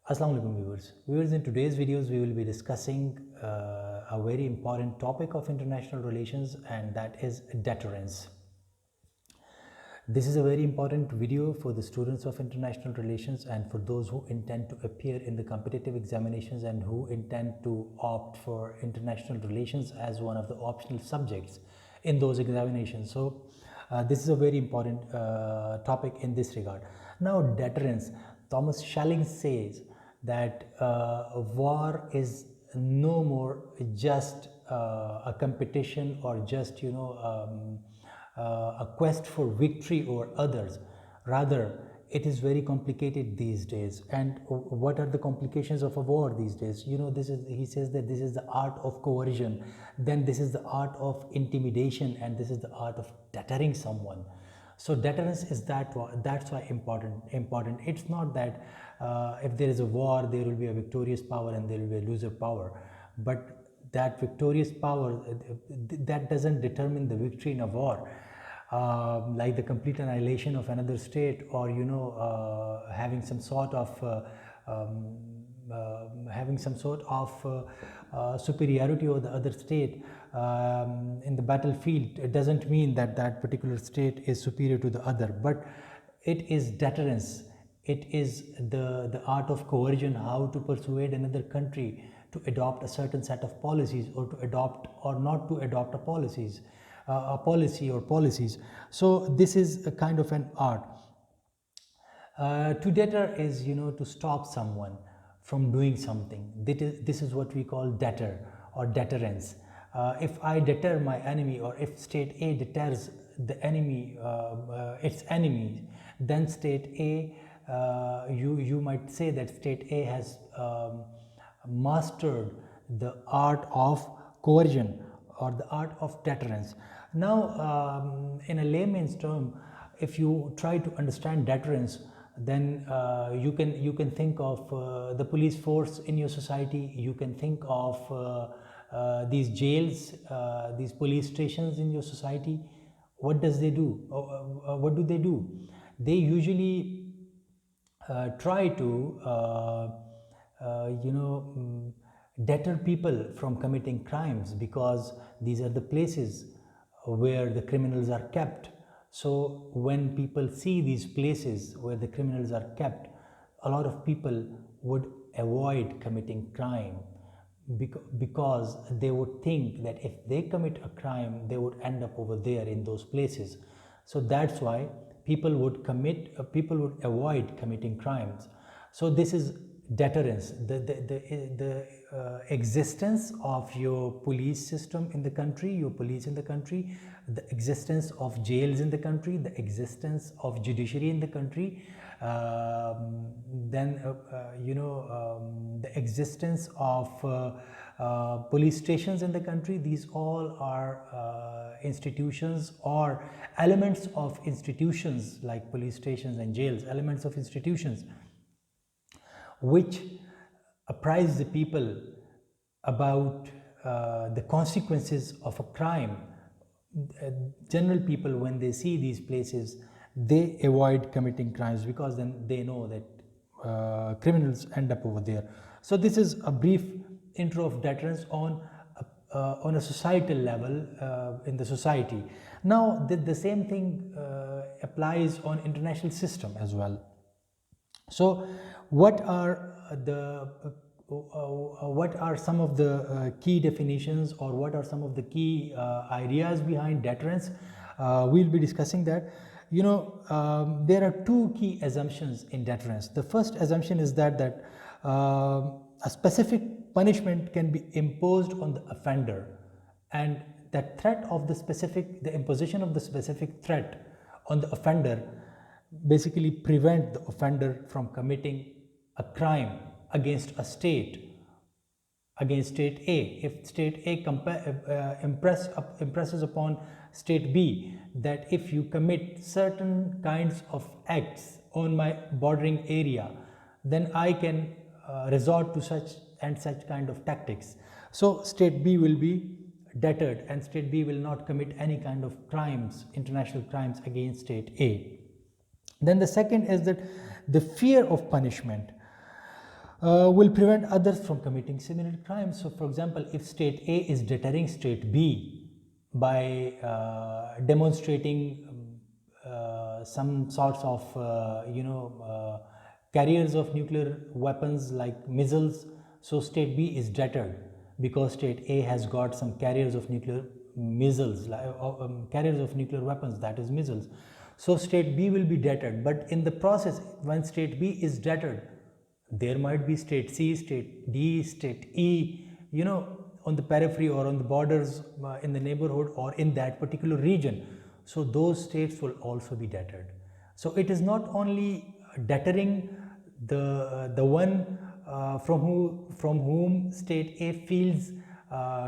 Assalamu alaikum viewers. Viewers, in today's videos we will be discussing a very important topic of international relations, and that is deterrence. This is a very important video for the students of international relations and for those who intend to appear in the competitive examinations and who intend to opt for international relations as one of the optional subjects in those examinations. So this is a very important topic in this regard. Now, deterrence. Thomas Schelling says that war is no more just a competition or just a quest for victory over others. Rather, it is very complicated these days. And what are the complications of a war these days? He says that this is the art of coercion, then this is the art of intimidation, and this is the art of deterring someone. So deterrence is that's why important. It's not that if there is a war there will be a victorious power and there will be a loser power, but that victorious power that doesn't determine the victory in a war, like the complete annihilation of another state, or having some sort of superiority over the other state in the battlefield. It doesn't mean that that particular state is superior to the other, but it is deterrence. It is the art of coercion, how to persuade another country to adopt a certain set of policies, or to adopt or not to adopt a policy or policies. So this is a kind of an art. To deter is to stop someone from doing something. This is what we call deter or deterrence. If I deter my enemy, or if state A deters the enemy, its enemies, then state A, you might say that state A has mastered the art of coercion or the art of deterrence. Now, in a layman's term, if you try to understand deterrence, then you can think of the police force in your society. You can think of these jails, these police stations in your society. What does they do? What do they do? They usually try to deter people from committing crimes, because these are the places where the criminals are kept. So when people see these places where the criminals are kept, a lot of people would avoid committing crime, because they would think that if they commit a crime, they would end up over there in those places. So that's why people would avoid committing crimes. So this is deterrence. The existence of your police system in the country, your police in the country, the existence of jails in the country, the existence of judiciary in the country, then the existence of police stations in the country. These all are institutions or elements of institutions, like police stations and jails, elements of institutions which apprise the people about the consequences of a crime. General people, when they see these places, they avoid committing crimes, because then they know that criminals end up over there. So this is a brief intro of deterrence on a societal level in the society. Now the same thing applies on international system as well. So what are some of the key definitions, or what are some of the key ideas behind deterrence? We'll be discussing that. There are two key assumptions in deterrence. The first assumption is that a specific punishment can be imposed on the offender, and that threat of the imposition of the specific threat on the offender basically prevent the offender from committing a crime against a state, against state A. If state A impresses upon state B that if you commit certain kinds of acts on my bordering area, then I can resort to such and such kind of tactics. So state B will be deterred, and state B will not commit any kind of crimes, international crimes against state A. Then the second is that the fear of punishment. will prevent others from committing similar crimes. So, for example, if state A is deterring state B by demonstrating some sorts of carriers of nuclear weapons like missiles, so state B is deterred because state A has got some carriers of nuclear missiles, carriers of nuclear weapons, that is missiles. So state B will be deterred, but in the process, when state B is deterred, there might be state C, state D, state E, on the periphery or on the borders, in the neighborhood or in that particular region. So those states will also be deterred. So it is not only deterring the one from whom state A feels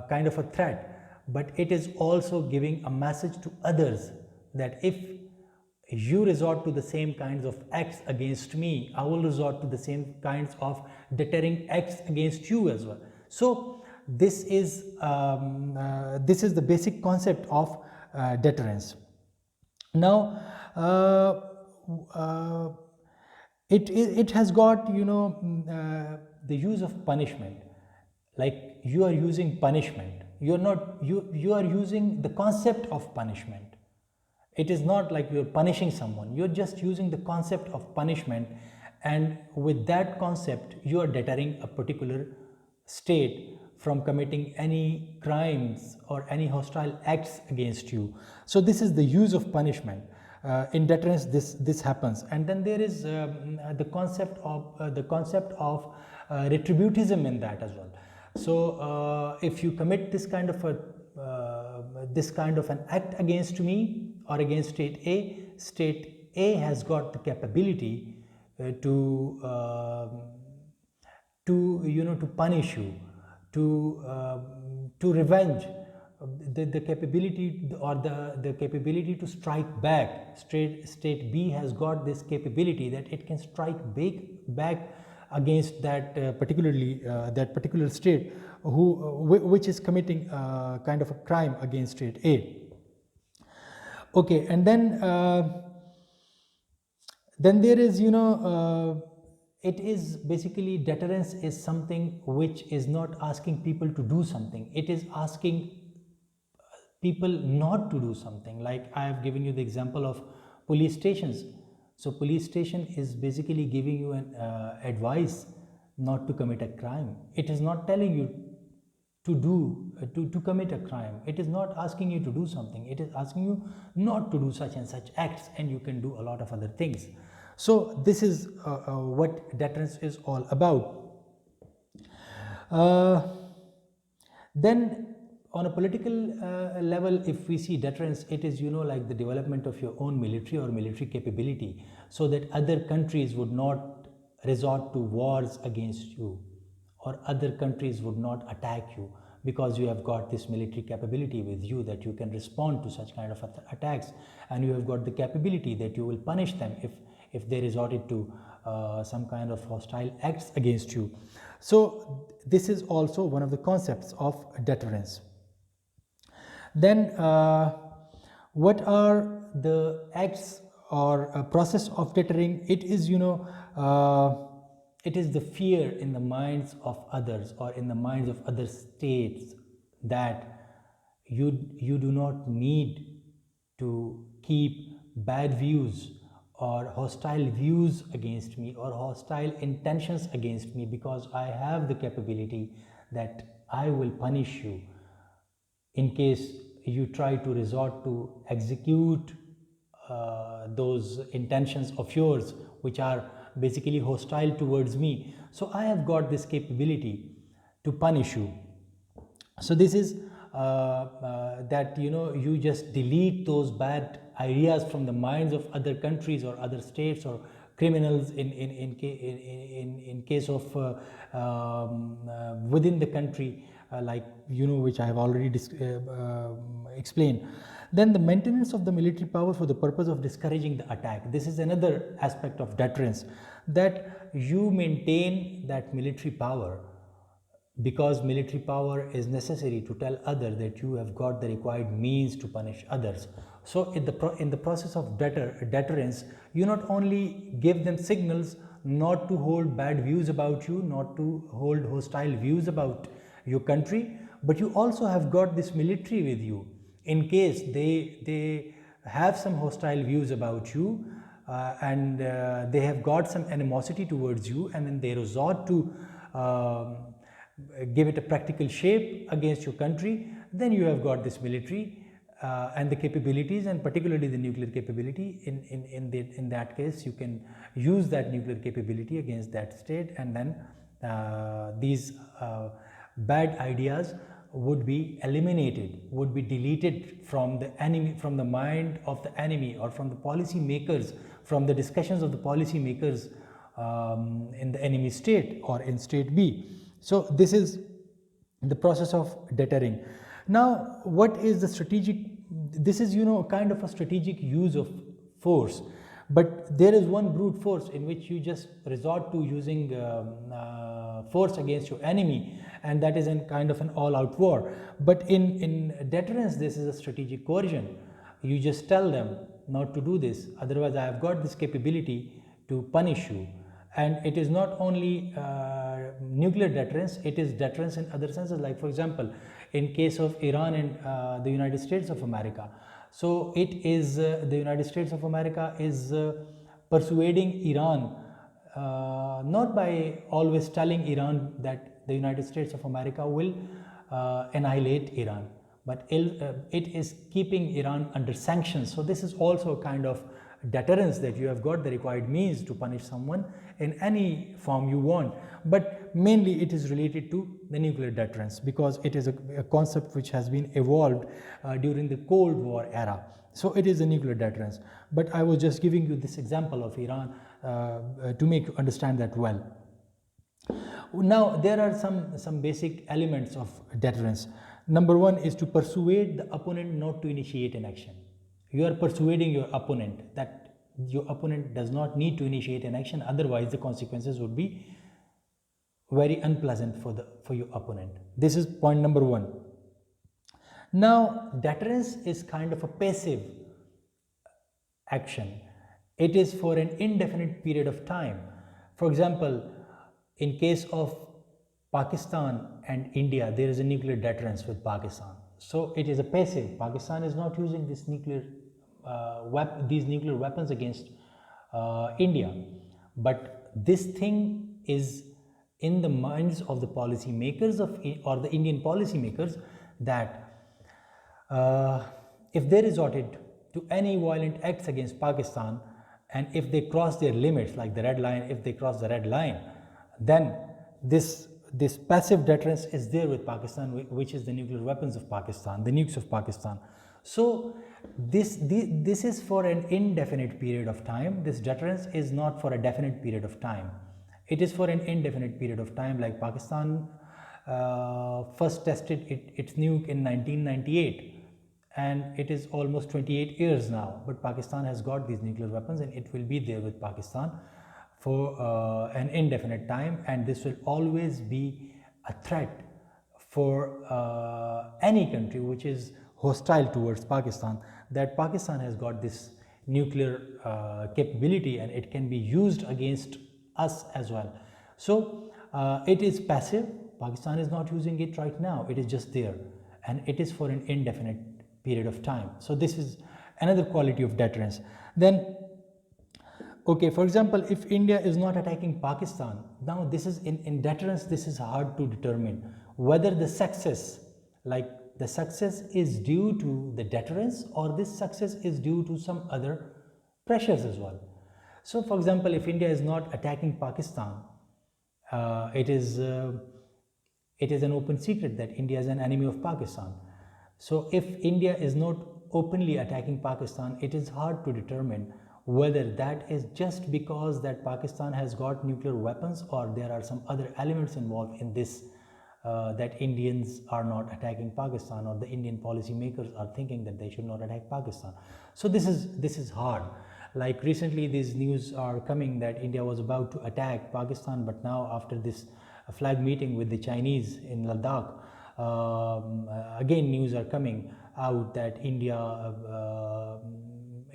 kind of a threat, but it is also giving a message to others that if you resort to the same kinds of acts against me, I will resort to the same kinds of deterring acts against you as well. So this is the basic concept of deterrence. Now it has got the use of punishment. Like you are using punishment, you are using the concept of punishment. It is not like you're punishing someone, you're just using the concept of punishment, and with that concept you are deterring a particular state from committing any crimes or any hostile acts against you. So this is the use of punishment. In deterrence this happens. And then there is the concept of retributism in that as well. So if you commit this kind of an act against me or against state A has got the capability to punish you, to revenge, the capability or the capability to strike back. State B has got this capability that it can strike back against that particular state which is committing kind of a crime against state A. Okay, and then there is it is basically, deterrence is something which is not asking people to do something, it is asking people not to do something. Like I have given you the example of police stations. So police station is basically giving you an advice not to commit a crime. It is not telling you to commit a crime. It is not asking you to do something, it is asking you not to do such and such acts, and you can do a lot of other things. So this is what deterrence is all about. Then on a political level, if we see deterrence, it is like the development of your own military or military capability, so that other countries would not resort to wars against you, or other countries would not attack you, because you have got this military capability with you that you can respond to such kind of attacks, and you have got the capability that you will punish them if they resorted to some kind of hostile acts against you. So this is also one of the concepts of deterrence. Then what are the acts or process of deterring? It is it is the fear in the minds of others or in the minds of other states that you do not need to keep bad views or hostile views against me or hostile intentions against me, because I have the capability that I will punish you in case you try to resort to execute those intentions of yours which are basically hostile towards me. So I have got this capability to punish you. So this is that you just delete those bad ideas from the minds of other countries or other states or criminals in case of within the country, like which I have already explained. Then the maintenance of the military power for the purpose of discouraging the attack. This is another aspect of deterrence, that you maintain that military power, because military power is necessary to tell others that you have got the required means to punish others. So in the process of deterrence, you not only give them signals not to hold bad views about you, not to hold hostile views about your country, but you also have got this military with you in case they have some hostile views about you, and they have got some animosity towards you, and then they resort to give it a practical shape against your country. Then you have got this military and the capabilities, and particularly the nuclear capability. In that case, you can use that nuclear capability against that state, and then these bad ideas would be eliminated, would be deleted from the enemy, from the mind of the enemy, or from the policy makers, from the discussions of the policy makers in the enemy state or in state B. So this is the process of deterring. Now, what is the strategic? This is, kind of a strategic use of force, but there is one brute force in which you just resort to using force against your enemy, and that is in kind of an all-out war. But in deterrence, this is a strategic coercion. You just tell them not to do this, otherwise I have got this capability to punish you. And it is not only nuclear deterrence, it is deterrence in other senses, like for example in case of Iran and the United States of America. So it is the United States of America is persuading Iran, not by always telling Iran that the United States of America will annihilate Iran, but it is keeping Iran under sanctions. So this is also a kind of deterrence, that you have got the required means to punish someone in any form you want. But mainly it is related to the nuclear deterrence, because it is a concept which has been evolved during the Cold War era. So it is a nuclear deterrence. But I was just giving you this example of Iran to make you understand that well. Now, there are some basic elements of deterrence. Number one is to persuade the opponent not to initiate an action. You are persuading your opponent that your opponent does not need to initiate an action, otherwise the consequences would be very unpleasant for your opponent. This is point number one. Now, deterrence is kind of a passive action. It is for an indefinite period of time. For example, in case of Pakistan and India, there is a nuclear deterrence with Pakistan. So it is a passive. Pakistan is not using this these nuclear weapons against India, but this thing is in the minds of the policy makers or the Indian policy makers, that if they resorted to any violent acts against Pakistan, and if they cross their limits, like the red line, if they cross the red line, then this passive deterrence is there with Pakistan, which is the nuclear weapons of Pakistan, the nukes of Pakistan. So this is for an indefinite period of time. This deterrence is not for a definite period of time. It is for an indefinite period of time. Like Pakistan first tested its nuke in 1998, and it is almost 28 years now, but Pakistan has got these nuclear weapons, and it will be there with Pakistan for an indefinite time, and this will always be a threat for any country which is hostile towards Pakistan, that Pakistan has got this nuclear capability, and it can be used against us as well. So it is passive. Pakistan is not using it right now, it is just there, and it is for an indefinite period of time. So this is another quality of deterrence. Then okay, for example, if India is not attacking Pakistan, now this is in deterrence, this is hard to determine whether the success, like the success is due to the deterrence, or this success is due to some other pressures as well. So for example, if India is not attacking Pakistan, it is an open secret that India is an enemy of Pakistan. So if India is not openly attacking Pakistan, it is hard to determine whether that is just because that Pakistan has got nuclear weapons, or there are some other elements involved in this, that Indians are not attacking Pakistan, or the Indian policy makers are thinking that they should not attack Pakistan. So this is hard. Like recently these news are coming that India was about to attack Pakistan, but now after this flag meeting with the Chinese in Ladakh,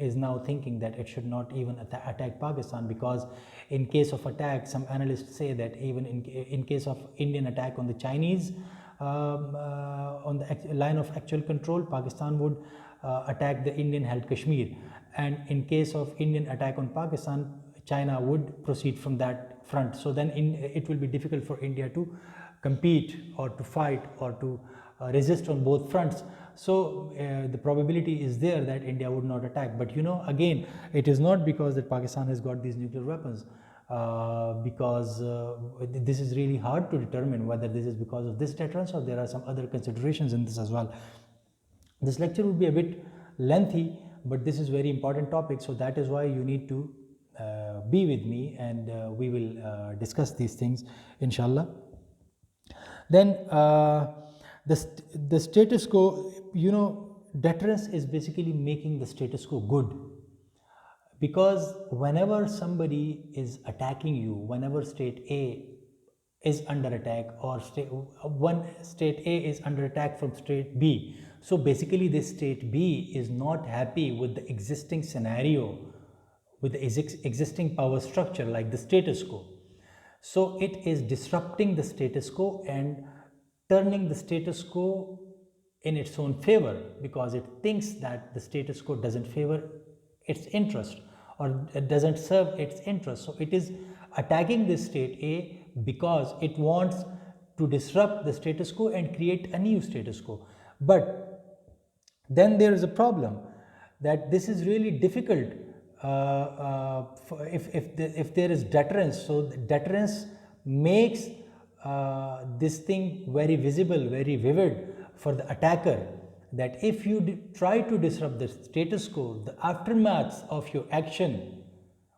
is now thinking that it should not even attack Pakistan, because in case of attack, some analysts say that even in case of Indian attack on the Chinese on the line of actual control, Pakistan would attack the Indian held Kashmir, and in case of Indian attack on Pakistan, China would proceed from that front. So then it will be difficult for India to compete or to fight or to resist on both fronts. So the probability is there that India would not attack. But again, it is not because that Pakistan has got these nuclear weapons, because this is really hard to determine whether this is because of this deterrence or there are some other considerations in this as well. This lecture would be a bit lengthy, but this is very important topic, so that is why you need to be with me, and we will discuss these things inshallah. Then the status quo, deterrence is basically making the status quo good, because whenever somebody is attacking you, whenever state A is under attack, or one state A is under attack from state B, so basically this state B is not happy with the existing scenario, with the existing power structure like the status quo. So it is disrupting the status quo and turning the status quo in its own favor, because it thinks that the status quo doesn't favor its interest or it doesn't serve its interest. So it is attacking this state A because it wants to disrupt the status quo and create a new status quo. But then there is a problem that this is really difficult if there is deterrence. So deterrence makes this thing very visible, very vivid for the attacker, that if you try to disrupt the status quo, the aftermaths of your action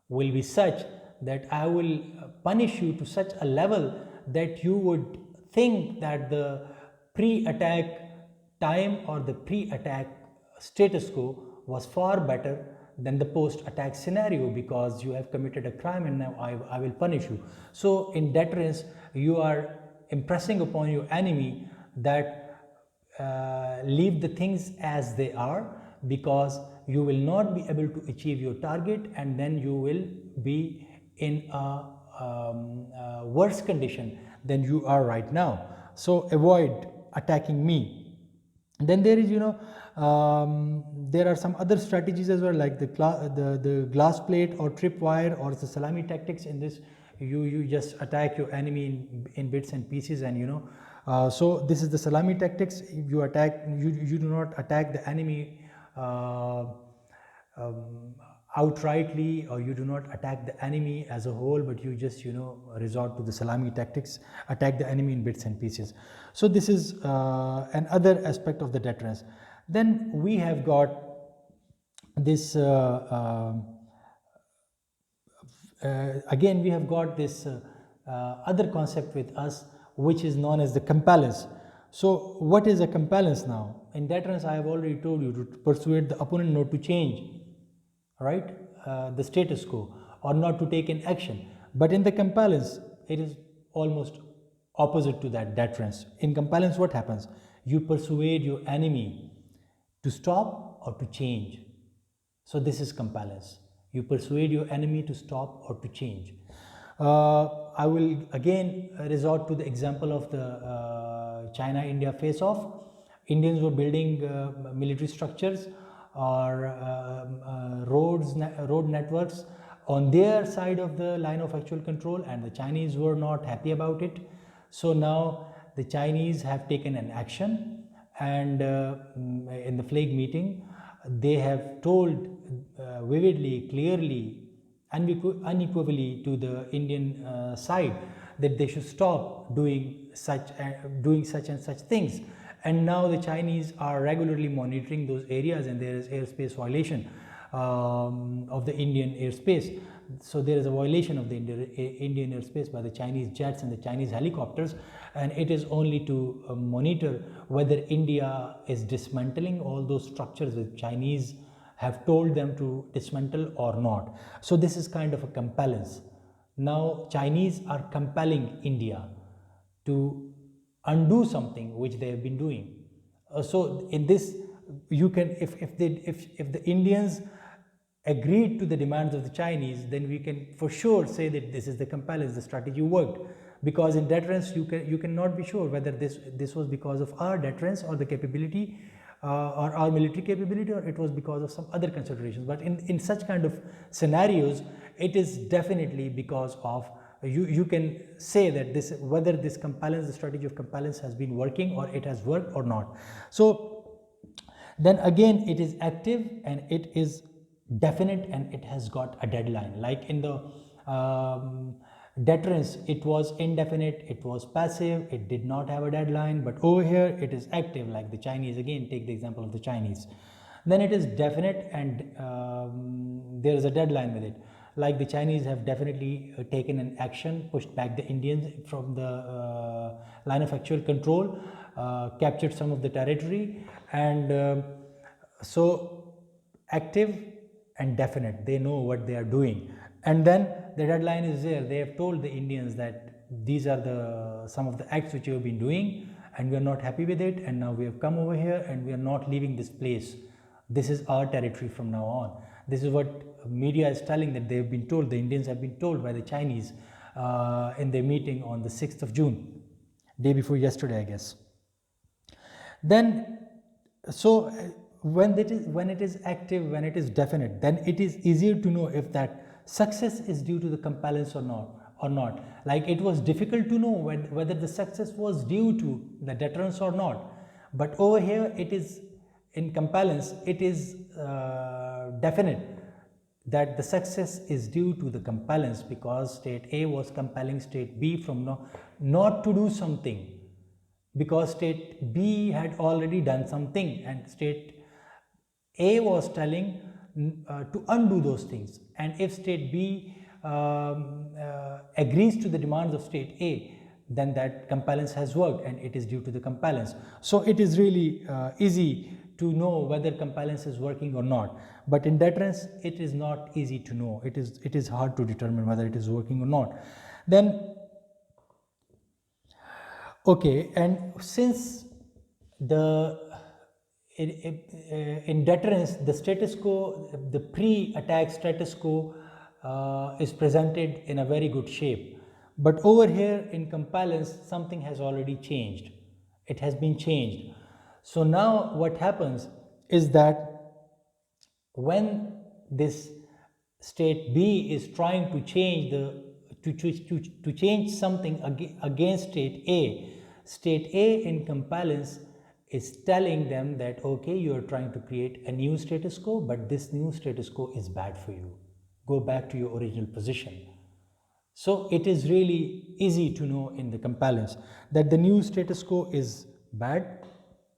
will be such that I will punish you to such a level that you would think that the pre-attack time or the pre-attack status quo was far better than the post-attack scenario, because you have committed a crime and now I will punish you. So in deterrence, you are impressing upon your enemy that leave the things as they are, because you will not be able to achieve your target, and then you will be in a worse condition than you are right now. So avoid attacking me. Then there is, there are some other strategies as well, like the glass plate or tripwire or the salami tactics. In this, you just attack your enemy in bits and pieces, and so this is the salami tactics. You do not attack the enemy outrightly, or you do not attack the enemy as a whole, but you just resort to the salami tactics, attack the enemy in bits and pieces. So this is another aspect of the deterrence. Then we have got this again we have got this other concept with us, which is known as the compellence. So what is a compellence now? In deterrence, I have already told you to persuade the opponent not to change, right, the status quo, or not to take an action. But in the compellence, it is almost opposite to that deterrence. In compellence, what happens? You persuade your enemy to stop or to change. So this is compellence. You persuade your enemy to stop or to change. I will again resort to the example of the China-India face-off. Indians were building military structures or road networks on their side of the line of actual control, and the Chinese were not happy about it. So now the Chinese have taken an action, and in the flag meeting they have told vividly, clearly, unequivocally to the Indian side that they should stop doing such and such things. And now the Chinese are regularly monitoring those areas, and there is airspace violation of the Indian airspace. So there is a violation of the Indian airspace by the Chinese jets and the Chinese helicopters, and it is only to monitor whether India is dismantling all those structures that Chinese have told them to dismantle or not. So this is kind of a compellence. Now Chinese are compelling India to undo something which they have been doing. So in this, you can, if the Indians agreed to the demands of the Chinese, then we can for sure say that this is the compliance, the strategy worked. Because in deterrence, you cannot be sure whether this was because of our deterrence or the capability or our military capability, or it was because of some other considerations. But in such kind of scenarios, it is definitely because of you can say that whether this compliance, the strategy of compliance has been working or it has worked or not. So then again, it is active and it is definite and it has got a deadline. Like in the deterrence, it was indefinite, it was passive, it did not have a deadline. But over here it is active, like the Chinese. Again, take the example of the Chinese. Then it is definite and there is a deadline with it. Like the Chinese have definitely taken an action, pushed back the Indians from the line of actual control, captured some of the territory, and so active and definite, they know what they are doing. And then the deadline is there. They have told the Indians that these are some of the acts which you have been doing and we are not happy with it, and now we have come over here and we are not leaving this place. This is our territory from now on. This is what media is telling, that they have been told, the Indians have been told by the Chinese in their meeting on the 6th of June, day before yesterday, I guess. Then, so when it is active, when it is definite, then it is easier to know if that success is due to the compliance or not. Like it was difficult to know whether the success was due to the deterrence or not. But over here, it is in compliance, it is definite that the success is due to the compliance, because state A was compelling state B from not to do something, because state B had already done something and state A was telling to undo those things. And if state B agrees to the demands of state A, then that compliance has worked and it is due to the compliance. So it is really easy to know whether compliance is working or not. But in deterrence, it is not easy to know. It is hard to determine whether it is working or not. Then, okay, and since in deterrence, the status quo, the pre-attack status quo is presented in a very good shape. But over here in compliance, something has already changed. It has been changed. So now what happens is that when this state B is trying to change to change something against state A in compliance is telling them that, okay, you are trying to create a new status quo, but this new status quo is bad for you. Go back to your original position. So it is really easy to know in the compliance that the new status quo is bad,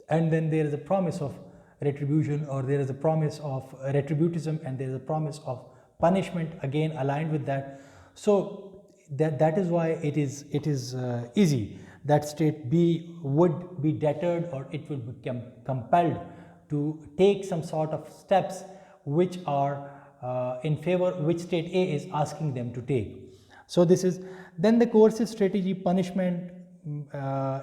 and then there is a promise of retribution, or there is a promise of retributism, and there is a promise of punishment again aligned with that. So that is why it is easy that state B would be deterred, or it would become compelled to take some sort of steps which are in favor, which state A is asking them to take. So this is, then the coercive strategy, punishment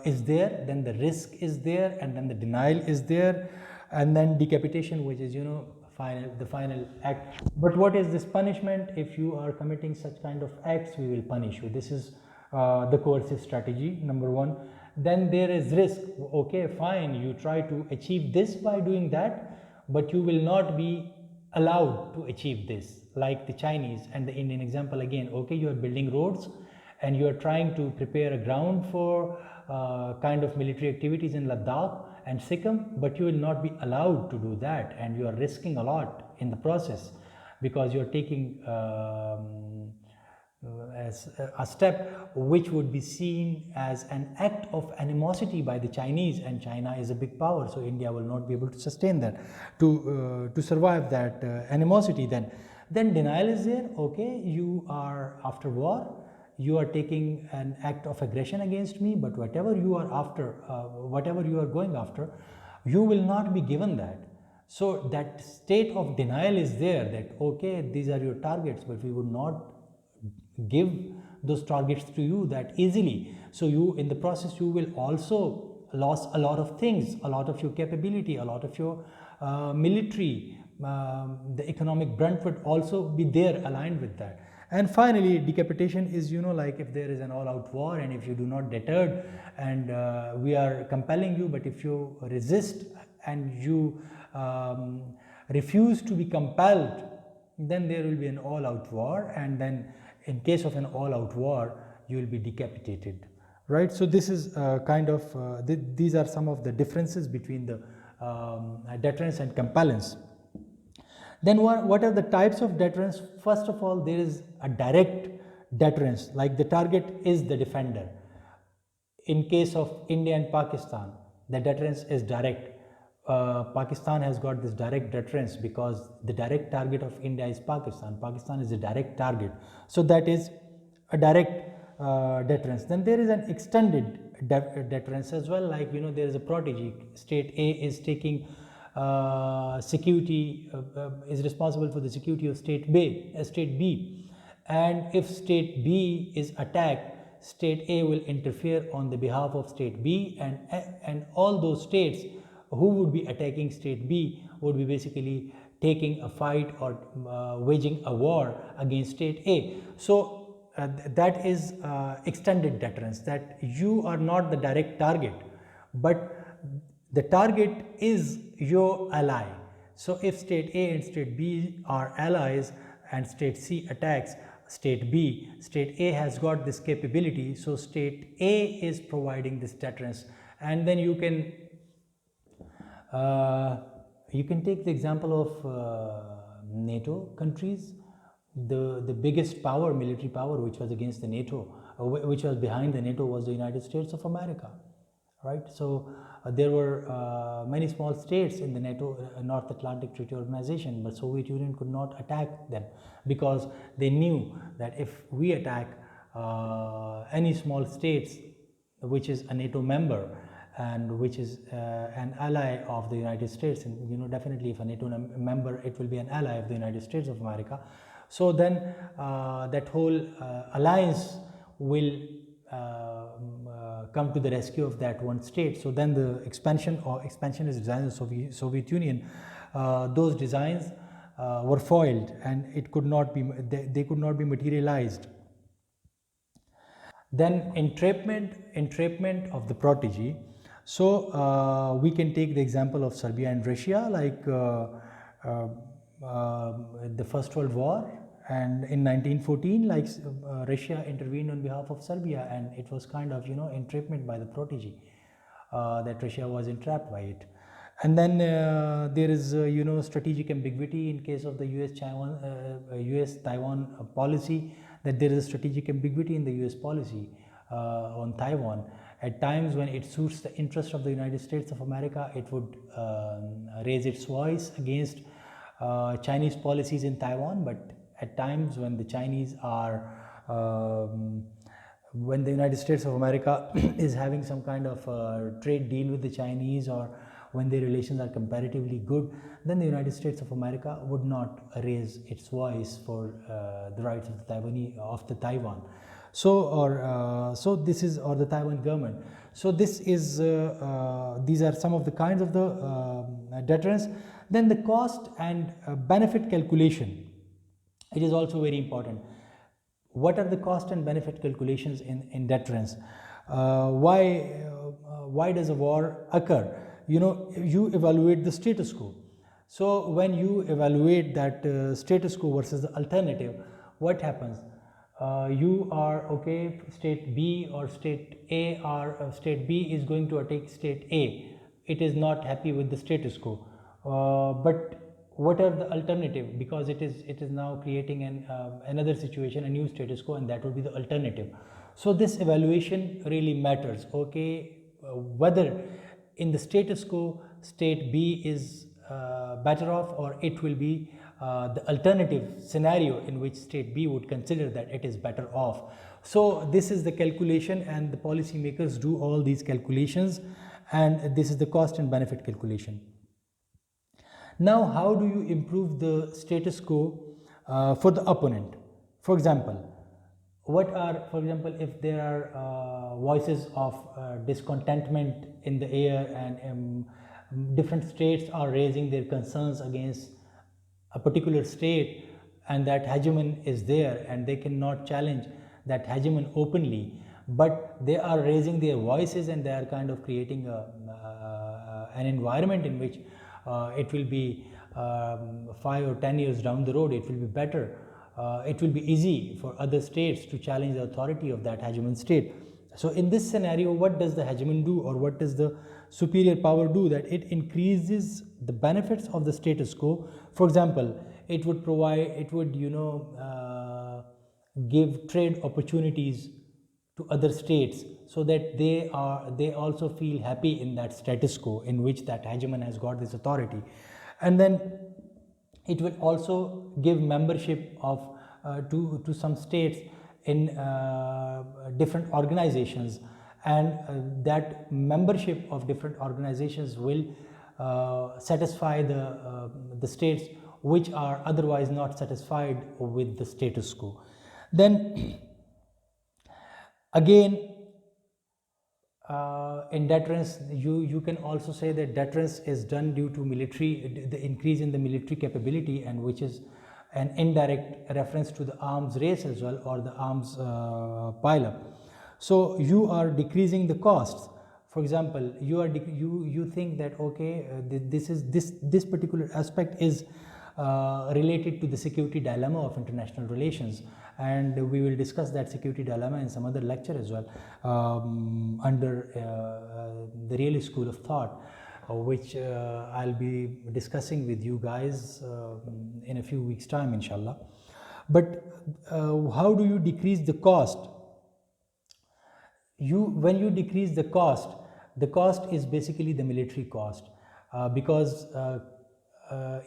is there, then the risk is there, and then the denial is there, and then decapitation, which is, the final act. But what is this punishment? If you are committing such kind of acts, we will punish you. This is the coercive strategy, number one. Then there is risk. Okay, fine, you try to achieve this by doing that, but you will not be allowed to achieve this, like the Chinese and the Indian example again. Okay, you are building roads and you are trying to prepare a ground for kind of military activities in Ladakh and Sikkim, but you will not be allowed to do that, and you are risking a lot in the process, because you are taking as a step which would be seen as an act of animosity by the Chinese, and China is a big power, so India will not be able to sustain that, to survive that animosity. Then denial is there. Okay, you are after war, you are taking an act of aggression against me, but whatever you are after, whatever you are going after, you will not be given that. So that state of denial is there, that okay, these are your targets, but we would not give those targets to you that easily. So you, in the process, you will also lose a lot of things, a lot of your capability, a lot of your military the economic brunt would also be there aligned with that. And finally, decapitation is, like if there is an all-out war and if you do not deter, and we are compelling you, but if you resist and you refuse to be compelled, then there will be an all-out war, and then in case of an all-out war, you will be decapitated, right? So this is these are some of the differences between the deterrence and compellence. Then what are the types of deterrence? First of all, there is a direct deterrence, like the target is the defender. In case of India and Pakistan, the deterrence is direct. Pakistan has got this direct deterrence because the direct target of India is Pakistan. Pakistan is a direct target. So that is a direct deterrence. Then there is an extended deterrence as well, like there is a protege. State A is taking security, is responsible for the security of state B, and if state B is attacked, state A will interfere on the behalf of state B, and all those states who would be attacking state B would be basically taking a fight or waging a war against state A. So that is extended deterrence, that you are not the direct target, but the target is your ally. So if state A and state B are allies and state C attacks state B, state A has got this capability, so state A is providing this deterrence. And then you can take the example of NATO countries. The biggest power, military power, which was against the NATO, which was behind the NATO, was the United States of America, right? So there were many small states in the NATO, North Atlantic Treaty Organization, but Soviet Union could not attack them because they knew that if we attack any small states which is a NATO member and which is an ally of the United States, and definitely if a NATO member, it will be an ally of the United States of America. So then that whole alliance will come to the rescue of that one state. So then the expansionist designs of the Soviet Union, those designs were foiled, and it could not be, they could not be materialized. Then entrapment of the protege. So we can take the example of Serbia and Russia, like the First World War, and in 1914, like Russia intervened on behalf of Serbia, and it was kind of entrapment by the protege, that Russia was entrapped by it. And then there is strategic ambiguity in case of the US Taiwan policy, that there is a strategic ambiguity in the US policy on Taiwan. At times when it suits the interest of the United States of America, it would raise its voice against Chinese policies in Taiwan, but at times when the Chinese are when the United States of America is having some kind of trade deal with the Chinese, or when their relations are comparatively good, then the United States of America would not raise its voice for the rights of the Taiwan. So so this is, or the Taiwan government. So this is these are some of the kinds of the deterrence. Then the cost and benefit calculation, it is also very important. What are the cost and benefit calculations in deterrence? Why does a war occur? You evaluate the status quo. So when you evaluate that status quo versus the alternative, what happens? You are okay, state B or state A, or state B is going to attack state A. It is not happy with the status quo, but what are the alternative? Because it is now creating another situation, a new status quo, and that will be the alternative. So this evaluation really matters. Okay, whether in the status quo state B is better off, or it will be the alternative scenario in which state B would consider that it is better off. So this is the calculation, and the policymakers do all these calculations, and this is the cost and benefit calculation. Now, how do you improve the status quo for the opponent? For example, if there are voices of discontentment in the air, and different states are raising their concerns against a particular state and that hegemon is there and they cannot challenge that hegemon openly, but they are raising their voices and they are kind of creating an environment in which it will be 5 or 10 years down the road, it will be better. It will be easy for other states to challenge the authority of that hegemon state. So in this scenario, what does the hegemon do, or what does the superior power do? That it increases the benefits of the status quo. For example, it would give trade opportunities to other states so that they also feel happy in that status quo in which that hegemon has got this authority. And then it will also give membership of to some states in different organizations, and that membership of different organizations will satisfy the states which are otherwise not satisfied with the status quo. Then again, in deterrence, you can also say that deterrence is done due to the increase in the military capability, and which is an indirect reference to the arms race as well, or the arms pile-up. So you are decreasing the costs. For example, you think that okay, this particular aspect is related to the security dilemma of international relations, and we will discuss that security dilemma in some other lecture as well, under the realist school of thought, which I'll be discussing with you guys in a few weeks time, inshallah. But how do you decrease the cost? When you decrease the cost is basically the military cost, because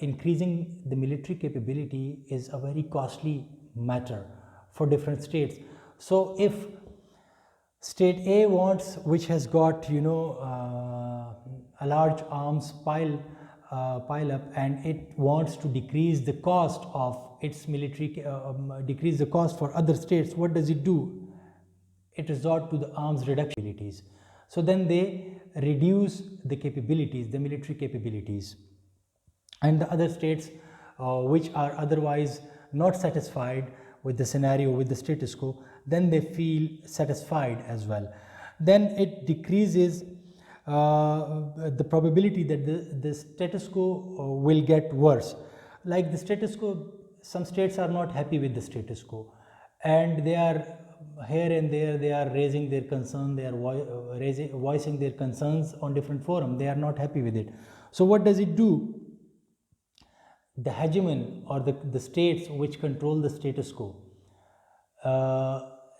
increasing the military capability is a very costly matter for different states. So if state A wants, which has got a large arms pile up, and it wants to decrease the cost of its military, decrease the cost for other states, what does it do? It resort to the arms reduction abilities. So then they reduce the capabilities, the military capabilities, and the other states which are otherwise not satisfied with the scenario, with the status quo, then they feel satisfied as well. Then it decreases the probability that the status quo will get worse. Like the status quo, some states are not happy with the status quo, and they are here and there, they are raising their concern, they are voicing their concerns on different forums, they are not happy with it. So what does it do? The hegemon, or the states which control the status quo,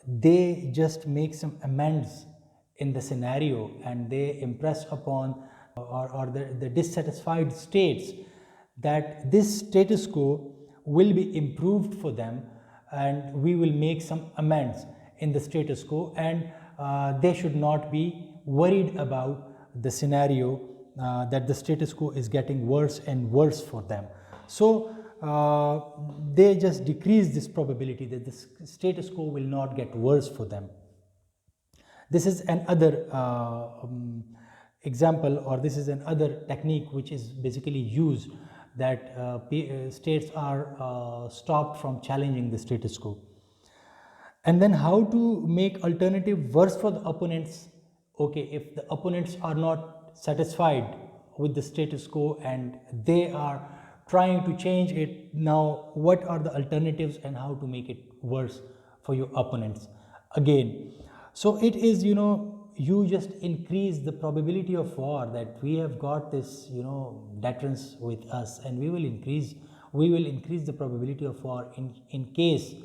they just make some amends in the scenario, and they impress upon or the dissatisfied states that this status quo will be improved for them, and we will make some amends in the status quo, and they should not be worried about the scenario that the status quo is getting worse and worse for them. So they just decrease this probability that the status quo will not get worse for them. This is another example, or this is another technique which is basically used, that states are stopped from challenging the status quo. And then how to make alternative worse for the opponents? Okay, if the opponents are not satisfied with the status quo and they are trying to change it, now what are the alternatives and how to make it worse for your opponents? Again, so it is, you just increase the probability of war, that we have got this, deterrence with us, and we will increase the probability of war in case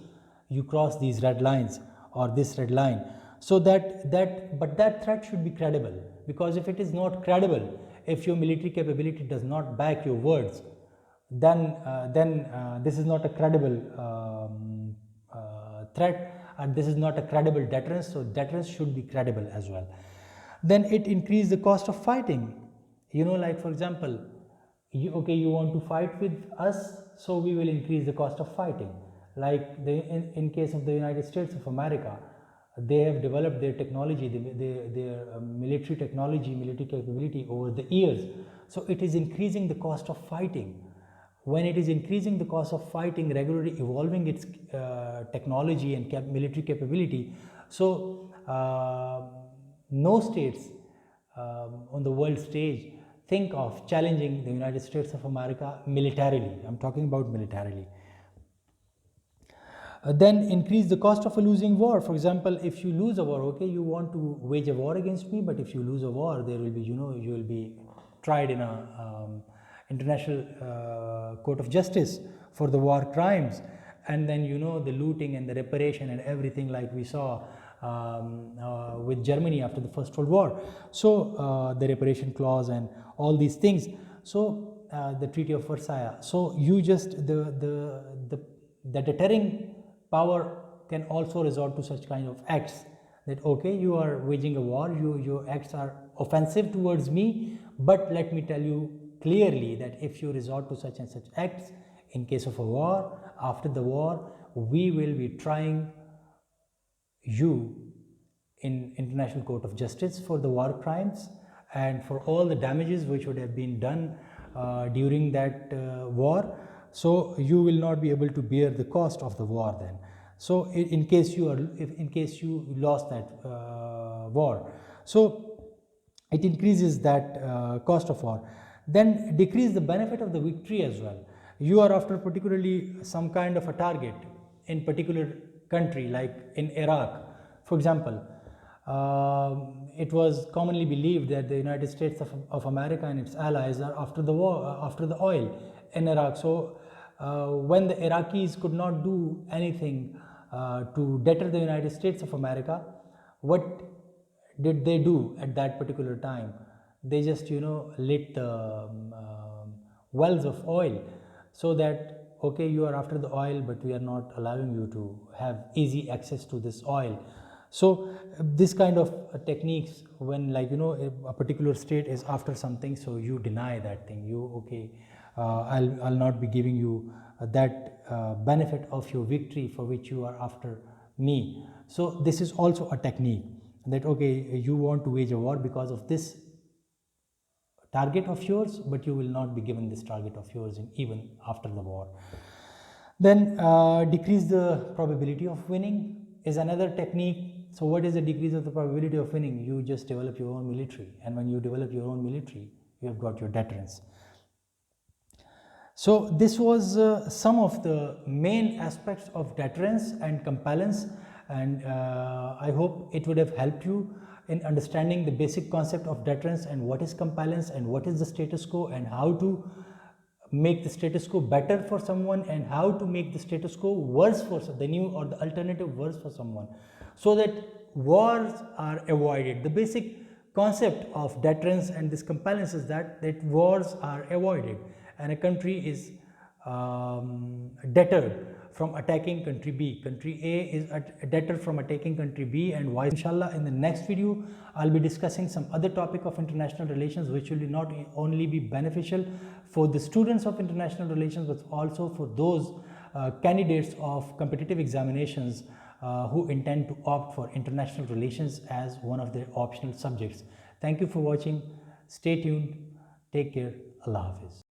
you cross these red lines or this red line. So but that threat should be credible, because if it is not credible, if your military capability does not back your words, then this is not a credible threat, and this is not a credible deterrence. So deterrence should be credible as well. Then it increases the cost of fighting. Like for example, you want to fight with us, so we will increase the cost of fighting. Like in case of the United States of America, they have developed their technology, their military technology, military capability over the years. So it is increasing the cost of fighting. when it is increasing the cost of fighting, regularly evolving its technology and military capability. So no states on the world stage think of challenging the United States of America militarily. I'm talking about militarily. Then increase the cost of a losing war. For example, if you lose a war, okay, you want to wage a war against me, but if you lose a war, there will be, you will be tried in a international court of justice for the war crimes, and then the looting and the reparation and everything, like we saw with Germany after the First World War. So the reparation clause and all these things. So the Treaty of Versailles. So you just the deterring power can also resort to such kind of acts, that okay, you are waging a war, your acts are offensive towards me, but let me tell you clearly that if you resort to such and such acts in case of a war, after the war, we will be trying you in International Court of Justice for the war crimes and for all the damages which would have been done during that war. So you will not be able to bear the cost of the war then. So in case you lost that war, so it increases that cost of war. Then decrease the benefit of the victory as well. You are after particularly some kind of a target in particular country, like in Iraq, for example. It was commonly believed that the United States of America and its allies are after the war, after the oil in Iraq. So when the Iraqis could not do anything to deter the United States of America, what did they do at that particular time? They just lit the wells of oil, so that okay, you are after the oil, but we are not allowing you to have easy access to this oil. So this kind of techniques, when a particular state is after something, so you deny that thing, I'll not be giving you that benefit of your victory for which you are after me. So this is also a technique, that okay, you want to wage a war because of this target of yours, but you will not be given this target of yours even after the war. Then decrease the probability of winning is another technique. So what is the decrease of the probability of winning? You just develop your own military, and when you develop your own military, you have got your deterrence. So this was some of the main aspects of deterrence and compellence, and I hope it would have helped you in understanding the basic concept of deterrence and what is compellence and what is the status quo, and how to make the status quo better for someone, and how to make the status quo worse for the new or the alternative worse for someone, so that wars are avoided. The basic concept of deterrence and this compellence is that wars are avoided, and a country is deterred from attacking country B. Country A is deterred from attacking country B, and why. Inshallah, in the next video, I'll be discussing some other topic of international relations, which will not only be beneficial for the students of international relations, but also for those candidates of competitive examinations who intend to opt for international relations as one of their optional subjects. Thank you for watching. Stay tuned. Take care. Allah Hafiz.